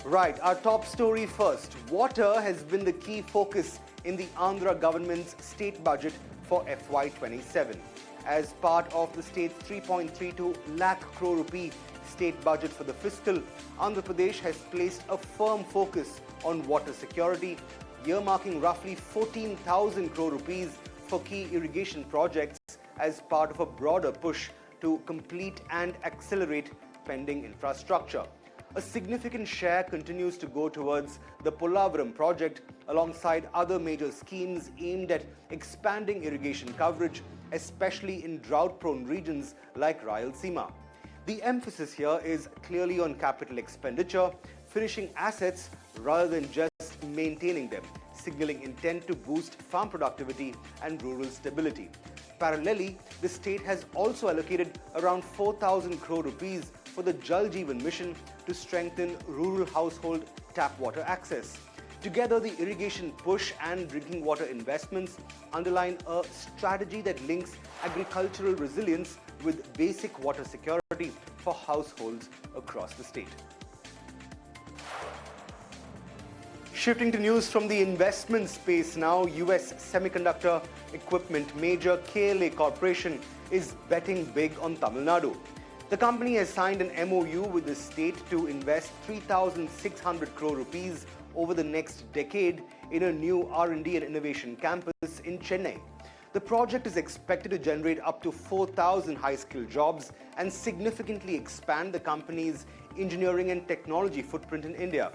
Right, our top story first. Water has been the key focus in the Andhra government's state budget for FY27. As part of the state's 3.32 lakh crore rupee state budget for the fiscal, Andhra Pradesh has placed a firm focus on water security, earmarking roughly 14,000 crore rupees for key irrigation projects as part of a broader push to complete and accelerate pending infrastructure. A significant share continues to go towards the Puravankara project alongside other major schemes aimed at expanding irrigation coverage, especially in drought-prone regions like Rayalaseema. The emphasis here is clearly on capital expenditure, finishing assets rather than just maintaining them, signaling intent to boost farm productivity and rural stability. Parallelly, the state has also allocated around 4,000 crore rupees for the Jal Jeevan mission to strengthen rural household tap water access. Together, the irrigation push and drinking water investments underline a strategy that links agricultural resilience with basic water security for households across the state. Shifting to news from the investment space now, US semiconductor equipment major KLA Corporation is betting big on Tamil Nadu. The company has signed an MOU with the state to invest 3,600 crore rupees over the next decade in a new R&D and innovation campus in Chennai. The project is expected to generate up to 4,000 high-skilled jobs and significantly expand the company's engineering and technology footprint in India.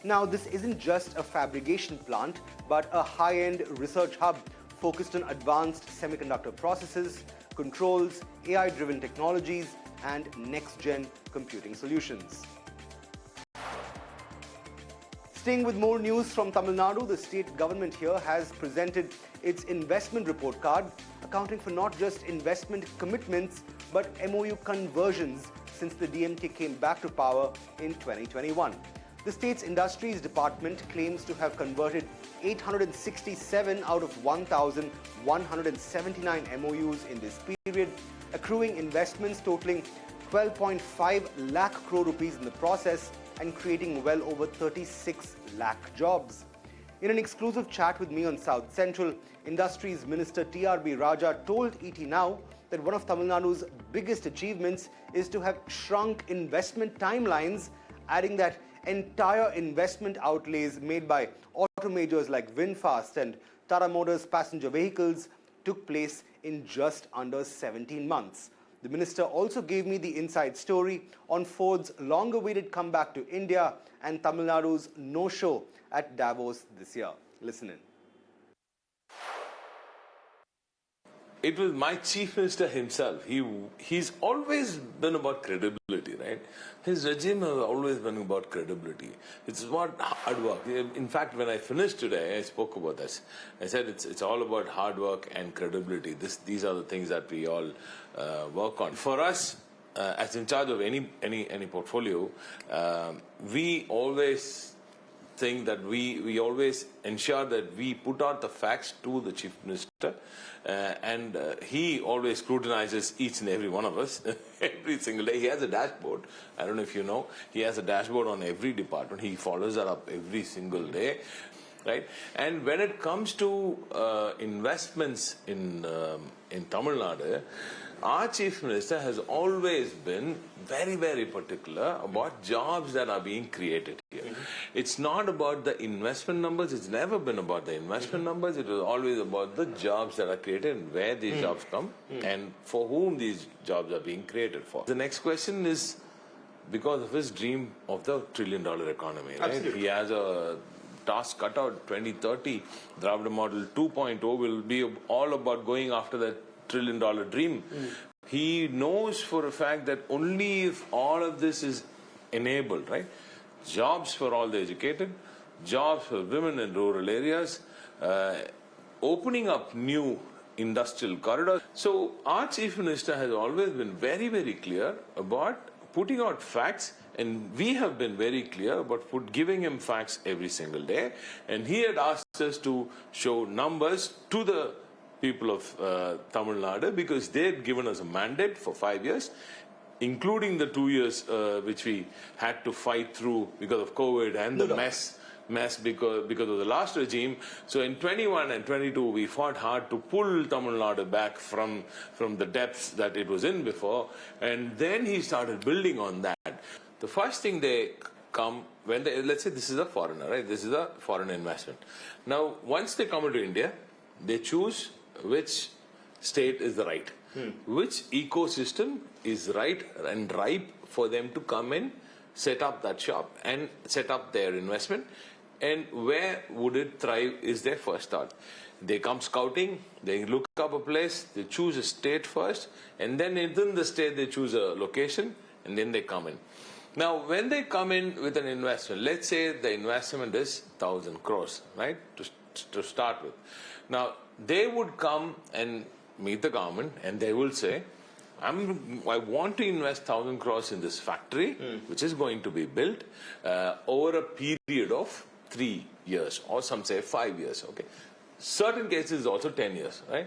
Now, this isn't just a fabrication plant, but a high-end research hub focused on advanced semiconductor processes, controls, AI-driven technologies, and next-gen computing solutions. Staying with more news from Tamil Nadu, the state government here has presented its investment report card, accounting for not just investment commitments, but MOU conversions since the DMK came back to power in 2021. The state's Industries Department claims to have converted 867 out of 1,179 MOUs in this period, accruing investments totaling 12.5 lakh crore rupees in the process and creating well over 36 lakh jobs. In an exclusive chat with me on South Central, Industries Minister TRB Rajaa told ET Now that one of Tamil Nadu's biggest achievements is to have shrunk investment timelines, adding that entire investment outlays made by auto majors like VinFast and Tata Motors passenger vehicles took place in just under 17 months. The minister also gave me the inside story on Ford's long-awaited comeback to India and Tamil Nadu's no-show at Davos this year. Listen in. It was my chief minister himself. He's always been about credibility, right? His regime has always been about credibility. It's about hard work. In fact, when I finished today, I spoke about this. I said it's all about hard work and credibility. These are the things that we all work on. For us, as in charge of any portfolio, we always think that we always ensure that we put out the facts to the chief minister, and he always scrutinizes each and every one of us every single day. He has a dashboard. I don't know if you know. He has a dashboard on every department. He follows that up every single day, right? And when it comes to investments in Tamil Nadu, our chief minister has always been very, very particular about jobs that are being created here. It's not about the investment numbers. It's never been about the investment numbers. It was always about the jobs that are created and where these jobs come and for whom these jobs are being created for. The next question is because of his dream of the trillion-dollar economy, right? Absolutely. He has a task cut out. 2030, Dravida Model 2.0 will be all about going after that trillion-dollar dream. He knows for a fact that only if all of this is enabled, right? Jobs for all the educated, jobs for women in rural areas, opening up new industrial corridors. So our chief minister has always been very, very clear about putting out facts, and we have been very clear about giving him facts every single day. And he had asked us to show numbers to the people of Tamil Nadu because they had given us a mandate for 5 years. including the 2 years which we had to fight through because of COVID and the mess because of the last regime. So in 21 and 22, we fought hard to pull Tamil Nadu back from the depths that it was in before, and then he started building on that. The first thing they come when they, let's say this is a foreigner, right? This is a foreign investment. Now, once they come into India, they choose which state is the right, which ecosystem is right and ripe for them to come in, set up that shop and set up their investment, and where would it thrive is their first thought. They come scouting, they look up a place, they choose a state first, and then within the state they choose a location, and then they come in. Now, when they come in with an investment, let's say the investment is 1,000 crores, right, to start with. Now, they would come and meet the government and they will say, I want to invest 1,000 crores in this factory, which is going to be built over a period of 3 years, or some say 5 years, okay. Certain cases also 10 years, right.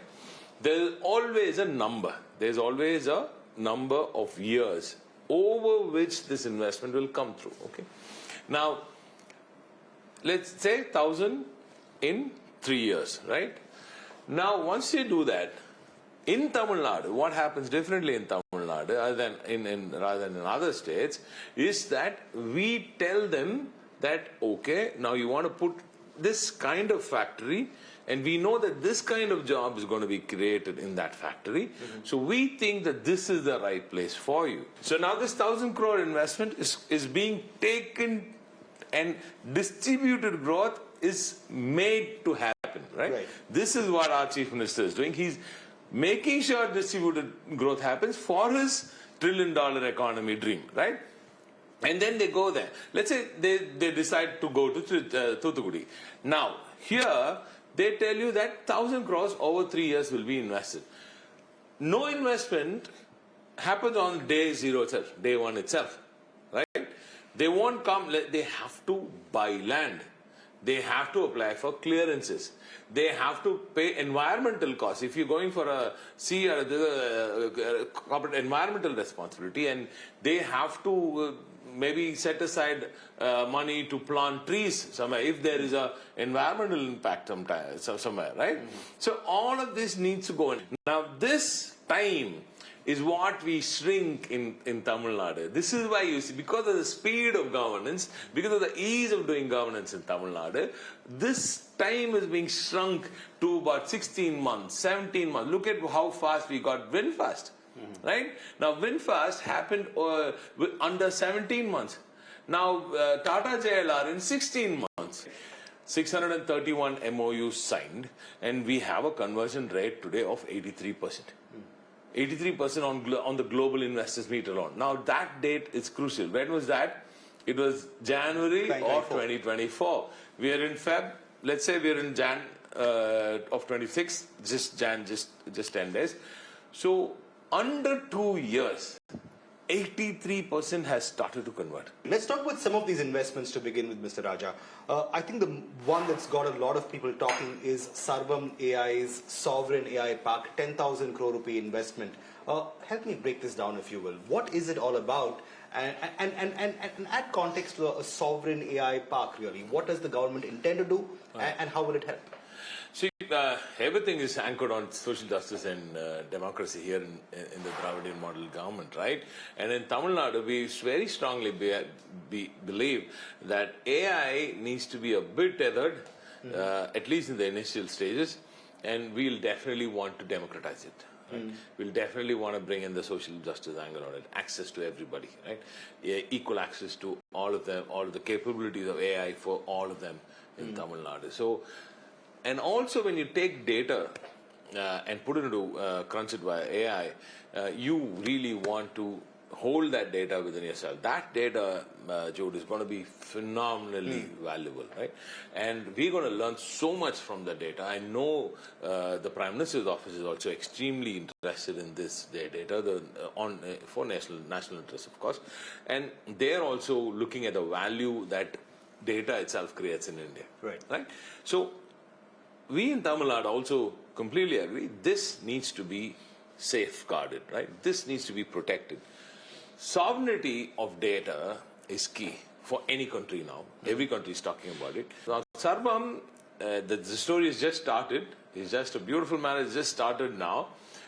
There's always a number. There's always a number of years over which this investment will come through, okay. Now, let's say 1,000 in 3 years, right. Now, once you do that, in Tamil Nadu, what happens differently in Tamil Nadu rather than in other states is that we tell them that, okay, now you want to put this kind of factory, and we know that this kind of job is going to be created in that factory. So we think that this is the right place for you. So now this 1,000 crore investment is being taken, and distributed growth is made to happen, right? This is what our Chief Minister is doing. He's making sure distributed growth happens for his $1 trillion economy dream, right? And then they go there. Let's say they decide to go to Thoothukudi. Now, here, they tell you that 1,000 crores over 3 years will be invested. No investment happens on day zero itself, day one itself, right? They won't come, they have to buy land. They have to apply for clearances. They have to pay environmental costs. If you're going for a corporate environmental responsibility, and they have to maybe set aside money to plant trees somewhere if there is a environmental impact somewhere, right? So all of this needs to go in. Now this time is what we shrink in Tamil Nadu. This is why you see, because of the speed of governance, because of the ease of doing governance in Tamil Nadu, this time is being shrunk to about 16 months, 17 months. Look at how fast we got VinFast. Right? Now, VinFast happened under 17 months. Now, Tata JLR in 16 months. 631 MOUs signed, and we have a conversion rate today of 83%. 83% on the global investors meet alone. Now, that date is crucial. When was that? It was January of 2024. We are in Feb. Let's say we are in Jan of 26. Just 10 days. So, under 2 years, 83% has started to convert. Let's talk about some of these investments to begin with, Mr. Rajaa. I think the one that's got a lot of people talking is Sarvam AI's sovereign AI park, 10,000 crore rupee investment. Help me break this down, if you will. What is it all about? And add context to a sovereign AI park, really. What does the government intend to do, and how will it help? See, everything is anchored on social justice and democracy here in the Dravidian model government, right? And in Tamil Nadu, we very strongly believe that AI needs to be a bit tethered, at least in the initial stages, and we'll definitely want to democratize it. Right? We'll definitely want to bring in the social justice angle on it, access to everybody, right? Equal access to all of them, all of the capabilities of AI for all of them in Tamil Nadu. So. And also when you take data and put it into crunch it via AI, you really want to hold that data within yourself. That data, Jude, is going to be phenomenally valuable, right? And we're going to learn so much from the data. I know the Prime Minister's office is also extremely interested in this data for national interest, of course. And they're also looking at the value that data itself creates in India. Right? So, we in Tamil Nadu also completely agree this needs to be safeguarded, right? This needs to be protected. sovereignty of data is key for any country now. Every country is talking about it. Now, Sarvam, the story has just started. It's just a beautiful man. It's just started now.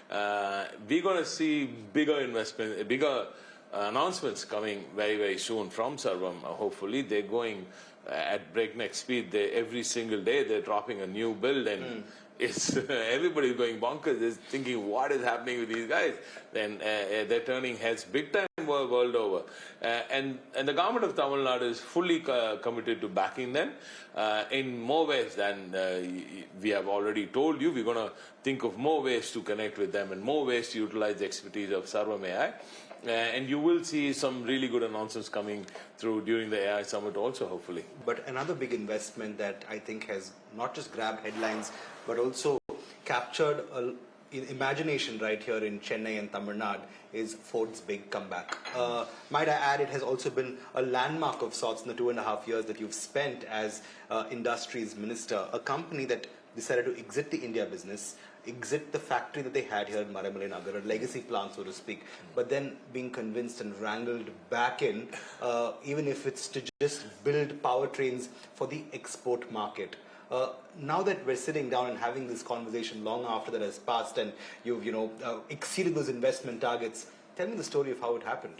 We're going to see bigger investment, bigger announcements coming very, very soon from Sarvam. Hopefully, they're going at breakneck speed. Every single day, they're dropping a new build, and it's everybody's going bonkers. They're thinking, what is happening with these guys? Then they're turning heads big time world over. And the government of Tamil Nadu is fully committed to backing them in more ways than we have already told you. We're going to think of more ways to connect with them and more ways to utilize the expertise of Sarvam AI. And you will see some really good announcements coming through during the AI Summit also, hopefully. But another big investment that I think has not just grabbed headlines, but also captured imagination right here in Chennai and Tamil Nadu is Ford's big comeback. Might I add, it has also been a landmark of sorts in the 2.5 years that you've spent as Industries Minister. A company that decided to exit the India business, exit the factory that they had here in Maramale Nagar, a legacy plant, so to speak, but then being convinced and wrangled back in, even if it's to just build powertrains for the export market. Now that we're sitting down and having this conversation long after that has passed and you've exceeded those investment targets, tell me the story of how it happened.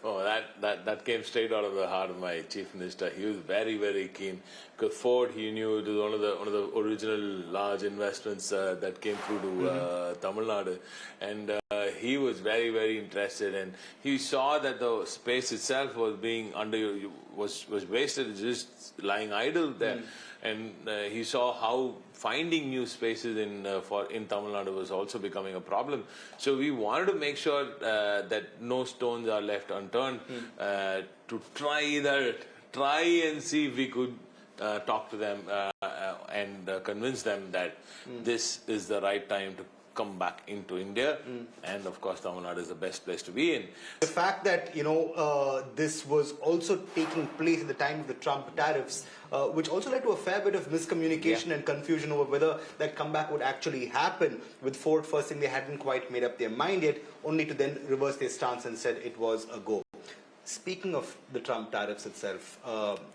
Oh, that came straight out of the heart of my chief minister. He was very, very keen. Because Ford, he knew it was one of the original large investments that came through to Tamil Nadu, and he was very, very interested. And he saw that the space itself was being was wasted, just lying idle there. And he saw how finding new spaces in Tamil Nadu was also becoming a problem. So we wanted to make sure that no stones are left unturned to try and see if we could talk to them and convince them that this is the right time to come back into India, and of course Tamil Nadu is the best place to be in. The fact that this was also taking place at the time of the Trump tariffs, which also led to a fair bit of miscommunication and confusion over whether that comeback would actually happen, with Ford first saying they hadn't quite made up their mind yet, only to then reverse their stance and said it was a go. Speaking of the Trump tariffs itself,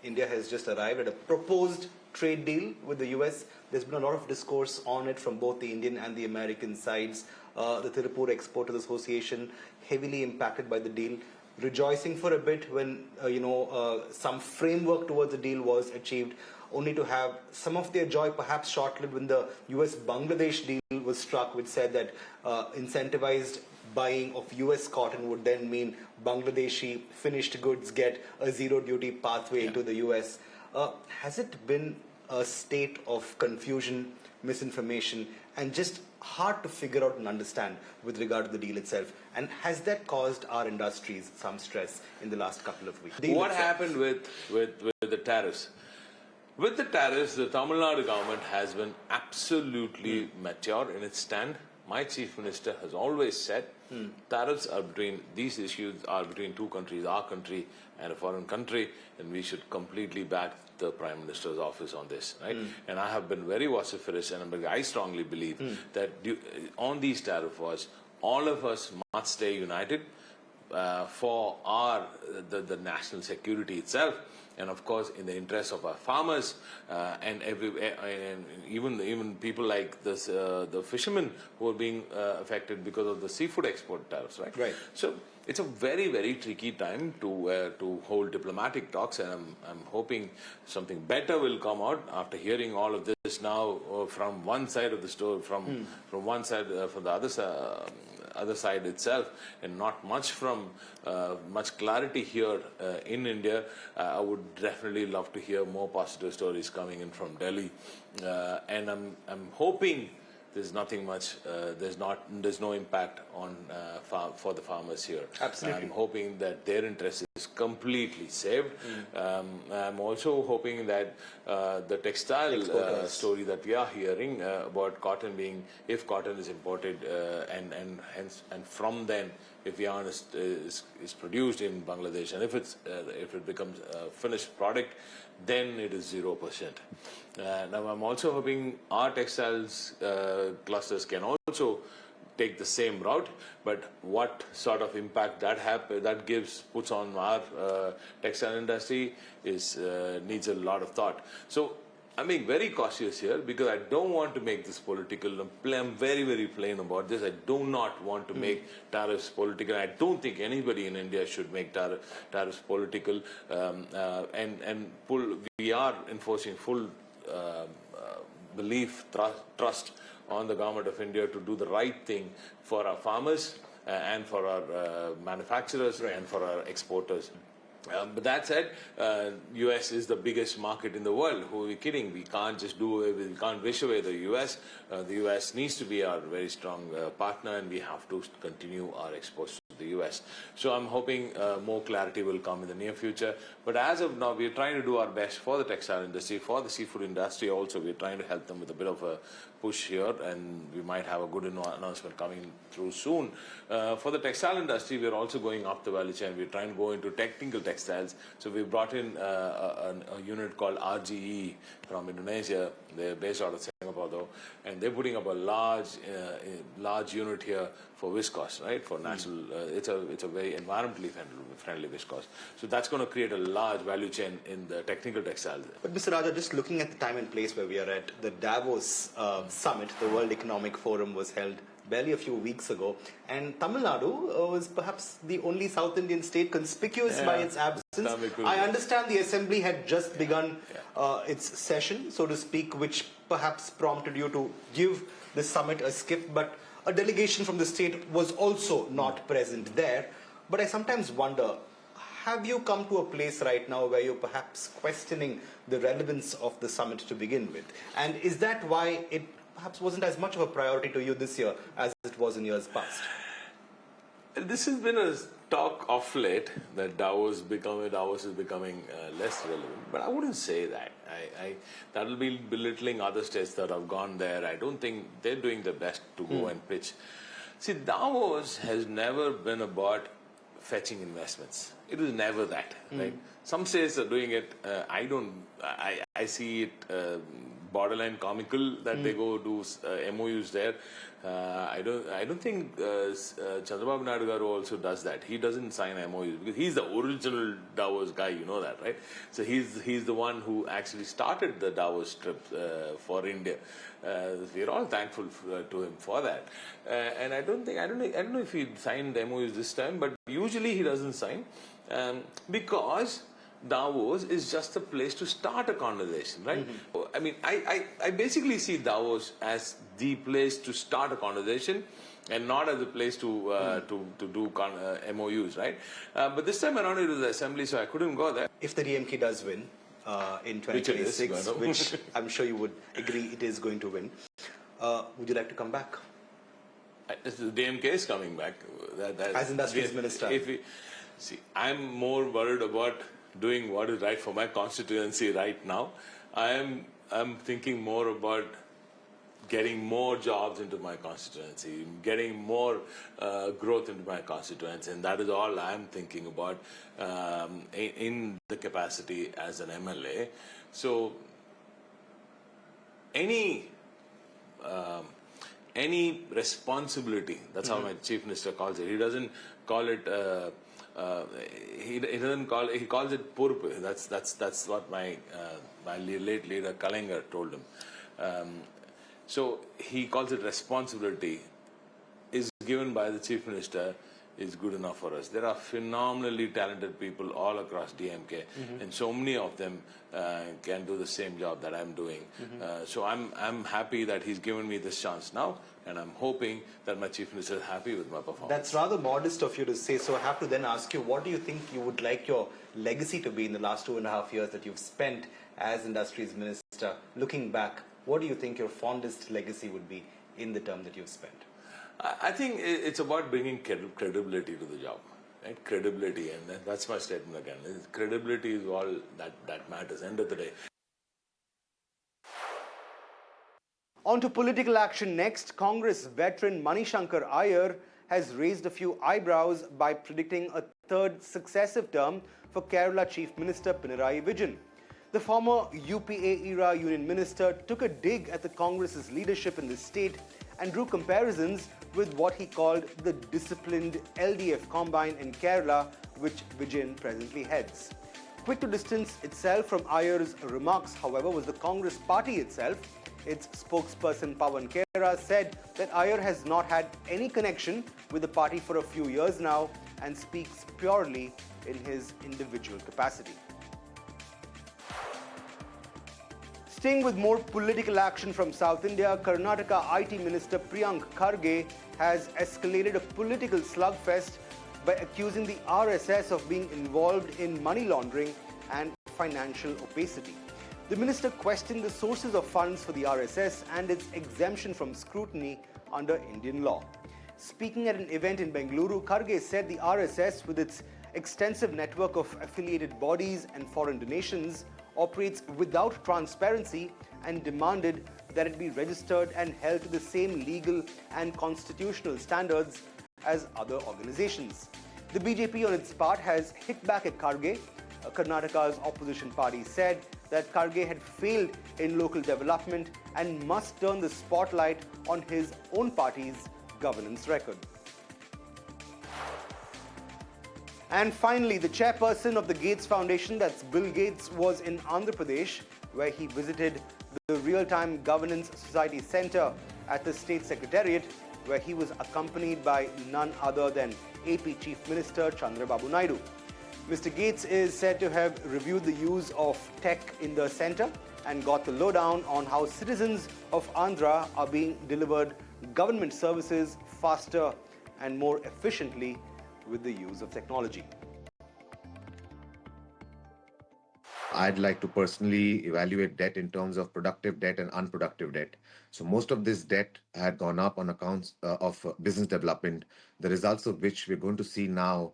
India has just arrived at a proposed trade deal with the US. There's been a lot of discourse on it from both the Indian and the American sides. The Tirupur Exporters Association, heavily impacted by the deal, rejoicing for a bit when some framework towards the deal was achieved, only to have some of their joy perhaps short-lived when the US-Bangladesh deal was struck, which said that incentivized buying of US cotton would then mean Bangladeshi finished goods get a zero-duty pathway into the US. Has it been a state of confusion, misinformation, and just hard to figure out and understand with regard to the deal itself? And has that caused our industries some stress in the last couple of weeks? What happened with the tariffs? With the tariffs, the Tamil Nadu government has been absolutely mature in its stand. My chief minister has always said tariffs are these issues are between two countries, our country and a foreign country, and we should completely back the Prime Minister's office on this, right? And I have been very vociferous, and I strongly believe that on these tariff wars, all of us must stay united for the national security itself, and of course in the interest of our farmers and even people like this, the fishermen who are being affected because of the seafood export tariffs, right? Right. So it's a very, very tricky time to hold diplomatic talks, and I'm hoping something better will come out after hearing all of this now from one side of the story, from one side, from the other side itself, and not much from much clarity here in India. I would definitely love to hear more positive stories coming in from Delhi, and I'm hoping there's nothing much. There's no impact on for the farmers here. Absolutely. I'm hoping that their interest is completely saved. I'm also hoping that the textile story that we are hearing about cotton being, if cotton is imported and from then, if yarn is produced in Bangladesh, and if it becomes a finished product, then it is 0%. Now I'm also hoping our textiles clusters can also take the same route, but what sort of impact that puts on our textile industry needs a lot of thought. So I'm being very cautious here because I don't want to make this political. I'm very, very plain about this. I do not want to make tariffs political. I don't think anybody in India should make tariffs political. We are enforcing full belief, trust on the government of India to do the right thing for our farmers and for our manufacturers and for our exporters. But that said, US is the biggest market in the world. Who are we kidding? We can't just we can't wish away the US. The US needs to be our very strong partner, and we have to continue our exports to the US. So I'm hoping more clarity will come in the near future. But as of now, we're trying to do our best for the textile industry, for the seafood industry also. We're trying to help them with a bit of a push here, and we might have a good announcement coming through soon. For the textile industry, we're also going up the value chain. We're trying to go into technical textiles. So we brought in a unit called RGE from Indonesia. They're based out of Singapore though, and they're putting up a large unit here for viscose, right? For natural, it's a very environmentally friendly viscose. So that's going to create a large value chain in the technical textiles. But Mr. Rajaa, just looking at the time and place where we are at, the Davos summit, the World Economic Forum, was held barely a few weeks ago, and Tamil Nadu was perhaps the only South Indian state conspicuous by its absence. I understand the assembly had just begun its session, so to speak, which perhaps prompted you to give the summit a skip, but a delegation from the state was also not present there. But I sometimes wonder, have you come to a place right now where you're perhaps questioning the relevance of the summit to begin with? And is that why it perhaps wasn't as much of a priority to you this year as it was in years past? This has been a talk of late that Davos is becoming less relevant, but I wouldn't say that. That will be belittling other states that have gone there. I don't think they're doing their best to go and pitch. See, Davos has never been about fetching investments. It was never that, right? Some states are doing it. I see it borderline comical that they go do MOUs there. I don't think Chandrababu Naidu Garu also does that. He doesn't sign MOUs because he's the original Davos guy. You know that, right? So he's the one who actually started the Davos trip for India. We're all thankful to him for that. And I don't know if he signed MOUs this time, but usually he doesn't sign because Davos is just a place to start a conversation, right? I mean, I basically see Davos as the place to start a conversation and not as a place to do MOUs, right? But this time around it was the assembly, so I couldn't go there. If the DMK does win in 2026, which I'm sure you would agree it is going to win, would you like to come back? The DMK is coming back. As Industries Minister. See, I'm more worried about doing what is right for my constituency right now. I'm thinking more about getting more jobs into my constituency, getting more growth into my constituency, and that is all I'm thinking about in the capacity as an MLA. So any responsibility, that's how my Chief Minister calls it. He doesn't call it he calls it purpu. That's what my late leader Kalengar told him. So he calls it responsibility is given by the Chief Minister is good enough for us. There are phenomenally talented people all across DMK, and so many of them can do the same job that I'm doing. So I'm happy that he's given me this chance now, and I'm hoping that my Chief Minister is happy with my performance. That's rather modest of you to say. So I have to then ask you, what do you think you would like your legacy to be in the last 2.5 years that you've spent as Industries Minister? Looking back, what do you think your fondest legacy would be in the term that you've spent? I think it's about bringing credibility to the job, right? Credibility, and that's my statement again. Credibility is all that matters, end of the day. On to political action next. Congress veteran Mani Shankar Aiyar has raised a few eyebrows by predicting a third successive term for Kerala Chief Minister Pinarayi Vijayan. The former UPA-era Union Minister took a dig at the Congress's leadership in the state and drew comparisons with what he called the disciplined LDF combine in Kerala, which Vijayan presently heads. Quick to distance itself from Aiyar's remarks, however, was the Congress party itself. Its spokesperson Puravankara said that Aiyar has not had any connection with the party for a few years now and speaks purely in his individual capacity. Staying with more political action from South India, Karnataka IT Minister Priyank Kharge has escalated a political slugfest by accusing the RSS of being involved in money laundering and financial opacity. The minister questioned the sources of funds for the RSS and its exemption from scrutiny under Indian law. Speaking at an event in Bengaluru, Kharge said the RSS, with its extensive network of affiliated bodies and foreign donations, operates without transparency and demanded that it be registered and held to the same legal and constitutional standards as other organizations. The BJP on its part has hit back at Kharge. Karnataka's opposition party said that Kharge had failed in local development and must turn the spotlight on his own party's governance record. And finally, the chairperson of the Gates Foundation, that's Bill Gates, was in Andhra Pradesh, where he visited the Real-Time Governance Society Center at the State Secretariat, where he was accompanied by none other than AP Chief Minister Chandrababu Naidu. Mr. Gates is said to have reviewed the use of tech in the center and got the lowdown on how citizens of Andhra are being delivered government services faster and more efficiently with the use of technology. I'd like to personally evaluate debt in terms of productive debt and unproductive debt. So most of this debt had gone up on accounts of business development, the results of which we're going to see now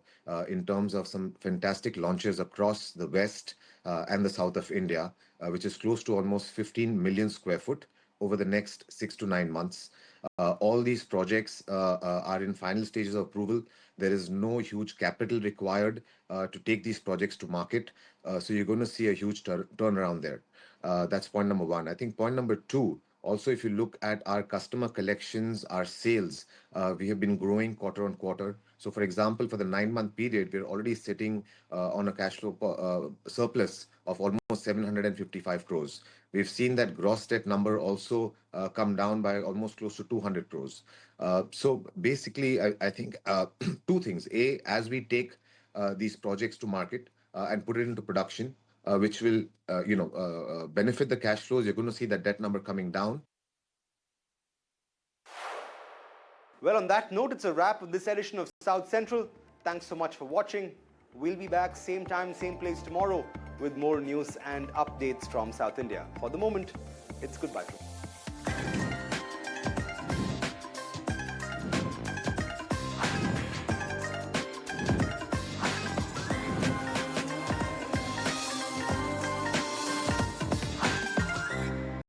in terms of some fantastic launches across the west and the south of India, which is close to almost 15 million square foot over the next 6 to 9 months. All these projects are in final stages of approval. There is no huge capital required to take these projects to market. So you're going to see a huge turnaround there. That's point number one. I think point number two, also, if you look at our customer collections, our sales, we have been growing quarter on quarter. So, for example, for the 9-month period, we're already sitting on a cash flow surplus of almost 755 crores. We've seen that gross debt number also come down by almost close to 200 crores. So basically, I think two things. A, as we take these projects to market and put it into production, which will, benefit the cash flows, you're going to see that debt number coming down. Well, on that note, it's a wrap of this edition of South Central. Thanks so much for watching. We'll be back same time, same place tomorrow with more news and updates from South India. For the moment, it's goodbye from me.